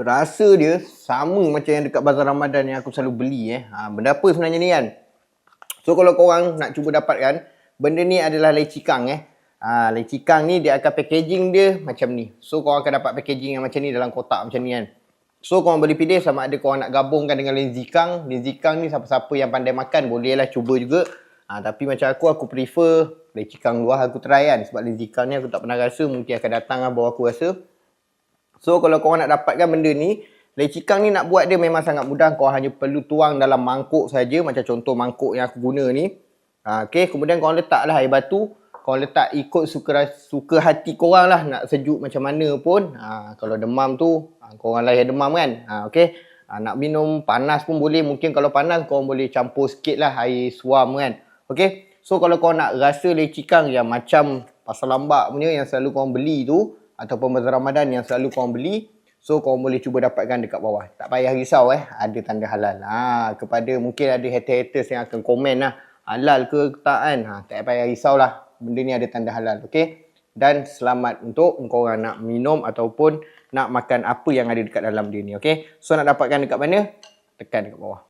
rasa dia sama macam yang dekat Bazar Ramadan yang aku selalu beli Benda apa sebenarnya ni kan? So kalau korang nak cuba dapatkan, benda ni adalah leci kang leci kang ni dia akan packaging dia macam ni. So korang akan dapat packaging yang macam ni dalam kotak macam ni kan. So korang boleh pilih sama ada korang nak gabungkan dengan leci kang. Leci kang ni siapa-siapa yang pandai makan boleh lah cuba juga. Tapi macam aku prefer leci kang luar aku try kan. Sebab leci kang ni aku tak pernah rasa, mungkin akan datang lah baru aku rasa. So kalau korang nak dapatkan benda ni, leci kang ni nak buat dia memang sangat mudah. Korang hanya perlu tuang dalam mangkuk saja, macam contoh mangkuk yang aku guna ni. Okay, kemudian korang letaklah air batu. Korang letak ikut suka hati korang lah, nak sejuk macam mana pun. Kalau demam tu, korang lah yang demam kan. Okay. Nak minum panas pun boleh. Mungkin kalau panas korang boleh campur sikit lah air suam kan. Okay. So kalau korang nak rasa leci kang yang macam Pasar Lambak punya yang selalu korang beli tu, ataupun Bazar Ramadan yang selalu korang beli, so korang boleh cuba dapatkan dekat bawah. Tak payah risau ada tanda halal. Kepada mungkin ada haters yang akan komen lah, halal ke tak kan. Tak payah risau lah. Benda ni ada tanda halal. Okay. Dan selamat untuk korang nak minum ataupun nak makan apa yang ada dekat dalam dia ni. Okay. So nak dapatkan dekat mana? Tekan dekat bawah.